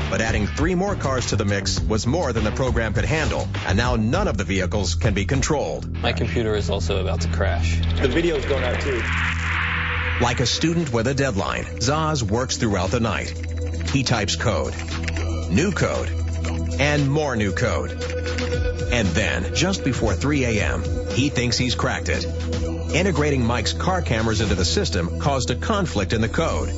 But adding 3 more cars to the mix was more than the program could handle, and now none of the vehicles can be controlled. My computer is also about to crash. The video's going out too. Like a student with a deadline, Zaz works throughout the night. He types code, new code, and more new code. And then, just before 3 a.m., he thinks he's cracked it. Integrating Mike's car cameras into the system caused a conflict in the code.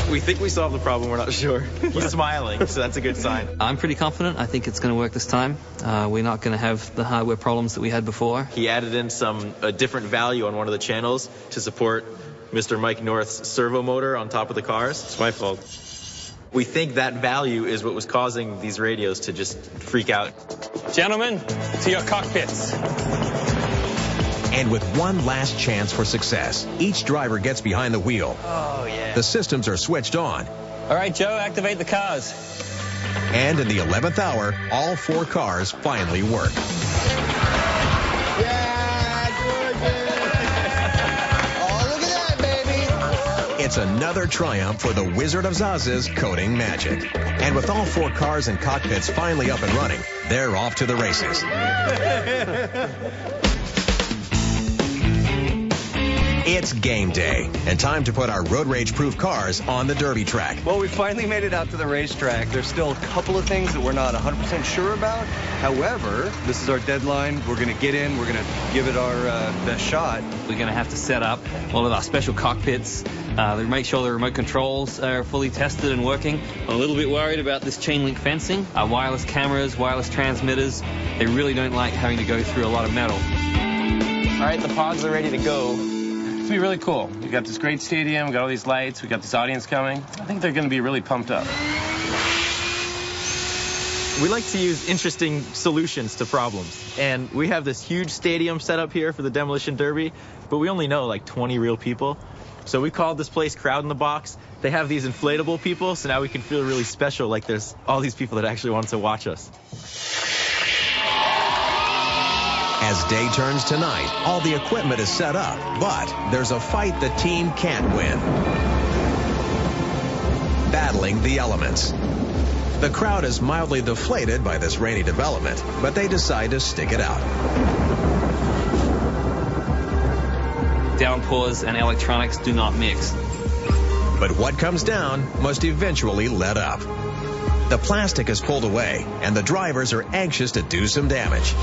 We think we solved the problem, we're not sure. He's smiling, so that's a good sign. I'm pretty confident. I think it's going to work this time. We're not going to have the hardware problems that we had before. He added in a different value on one of the channels to support Mr. Mike North's servo motor on top of the cars. It's my fault. We think that value is what was causing these radios to just freak out. Gentlemen, to your cockpits. And with one last chance for success, each driver gets behind the wheel. Oh, yeah. The systems are switched on. All right, Joe, activate the cars. And in the 11th hour, all 4 cars finally work. It's another triumph for the Wizard of Zaz's coding magic. And with all 4 cars and cockpits finally up and running, they're off to the races. It's game day, and time to put our road rage-proof cars on the Derby track. Well, we finally made it out to the racetrack. There's still a couple of things that we're not 100% sure about. However, this is our deadline. We're going to get in. We're going to give it our best shot. We're going to have to set up all of our special cockpits, make sure the remote controls are fully tested and working. I'm a little bit worried about this chain link fencing. Our wireless cameras, wireless transmitters, they really don't like having to go through a lot of metal. All right, the pods are ready to go. It's going to be really cool. We've got this great stadium, we've got all these lights, we've got this audience coming. I think they're going to be really pumped up. We like to use interesting solutions to problems. And we have this huge stadium set up here for the Demolition Derby, but we only know like 20 real people. So we called this place Crowd in the Box. They have these inflatable people, so now we can feel really special, like there's all these people that actually want to watch us. As day turns to night, all the equipment is set up, but there's a fight the team can't win. Battling the elements. The crowd is mildly deflated by this rainy development, but they decide to stick it out. Downpours and electronics do not mix. But what comes down must eventually let up. The plastic is pulled away, and the drivers are anxious to do some damage.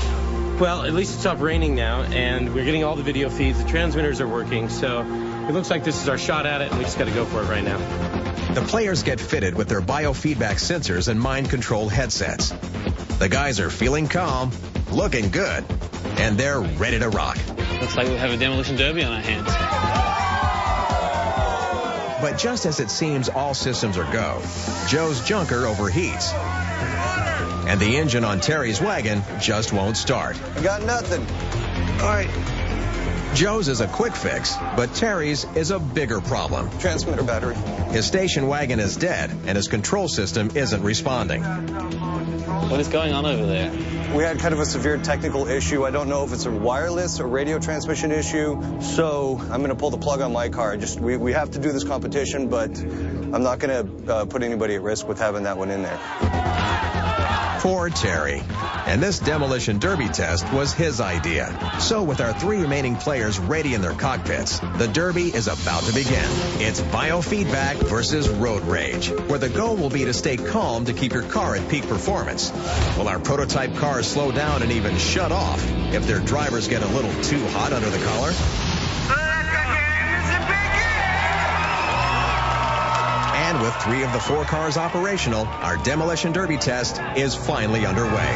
Well, at least it stopped raining now, and we're getting all the video feeds. The transmitters are working, so it looks like this is our shot at it, and we just got to go for it right now. The players get fitted with their biofeedback sensors and mind-controlled headsets. The guys are feeling calm, looking good, and they're ready to rock. Looks like we have a demolition derby on our hands. But just as it seems all systems are go, Joe's junker overheats. And the engine on Terry's wagon just won't start. I got nothing. All right. Joe's is a quick fix, but Terry's is a bigger problem. Transmitter battery. His station wagon is dead, and his control system isn't responding. What is going on over there? We had kind of a severe technical issue. I don't know if it's a wireless or radio transmission issue, so I'm going to pull the plug on my car. We have to do this competition, but I'm not going to put anybody at risk with having that one in there. Poor Terry. And this demolition derby test was his idea. So with our 3 remaining players ready in their cockpits, the derby is about to begin. It's biofeedback versus road rage, where the goal will be to stay calm to keep your car at peak performance. Will our prototype cars slow down and even shut off if their drivers get a little too hot under the collar? And with 3 of the 4 cars operational, our demolition derby test is finally underway.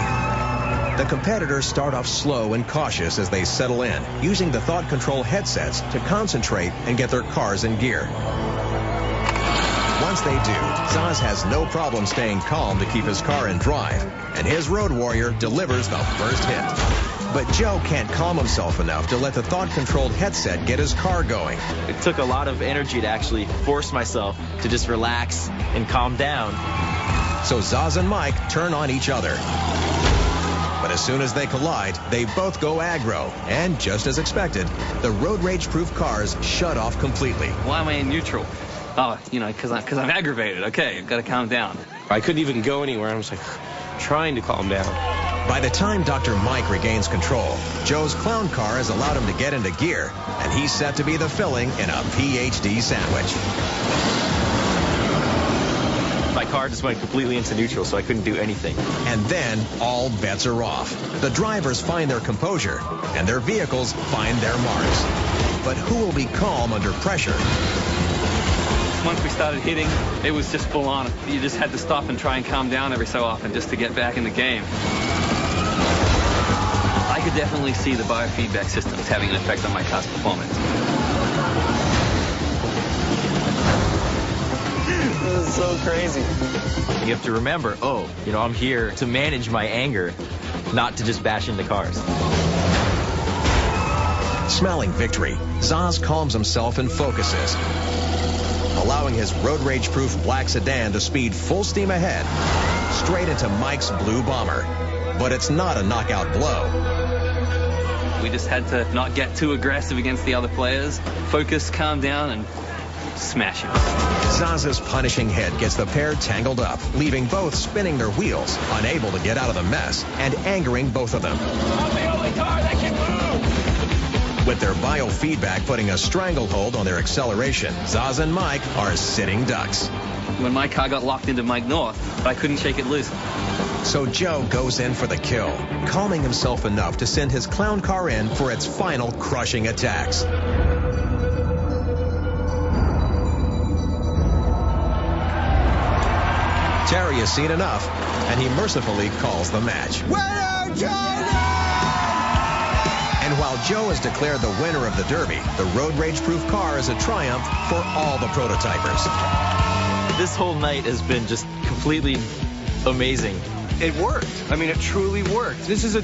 The competitors start off slow and cautious as they settle in, using the thought control headsets to concentrate and get their cars in gear. Once they do, Zaz has no problem staying calm to keep his car in drive, and his road warrior delivers the first hit. But Joe can't calm himself enough to let the thought-controlled headset get his car going. It took a lot of energy to actually force myself to just relax and calm down. So Zaz and Mike turn on each other. But as soon as they collide, they both go aggro. And just as expected, the road rage-proof cars shut off completely. Why am I in neutral? Oh, you know, because I'm aggravated. Okay, I've got to calm down. I couldn't even go anywhere. I was like trying to calm down. By the time Dr. Mike regains control, Joe's clown car has allowed him to get into gear, and he's set to be the filling in a PhD sandwich. My car just went completely into neutral, so I couldn't do anything. And then all bets are off. The drivers find their composure, and their vehicles find their marks. But who will be calm under pressure? Once we started hitting, it was just full on. You just had to stop and try and calm down every so often just to get back in the game. I could definitely see the biofeedback systems having an effect on my car's performance. This is so crazy. You have to remember, I'm here to manage my anger, not to just bash into cars. Smelling victory, Zaz calms himself and focuses, allowing his road rage-proof black sedan to speed full steam ahead, straight into Mike's blue Bomber. But it's not a knockout blow. We just had to not get too aggressive against the other players, focus, calm down, and smash him. Zaz's punishing hit gets the pair tangled up, leaving both spinning their wheels, unable to get out of the mess, and angering both of them. I'm the only car that can move! With their biofeedback putting a stranglehold on their acceleration, Zaz and Mike are sitting ducks. When my car got locked into Mike North, I couldn't shake it loose. So Joe goes in for the kill, calming himself enough to send his clown car in for its final crushing attacks. Terry has seen enough, and he mercifully calls the match. Winner, Joe! And while Joe has declared the winner of the Derby, the road rage-proof car is a triumph for all the prototypers. This whole night has been just completely amazing. It worked. I mean, it truly worked. This is a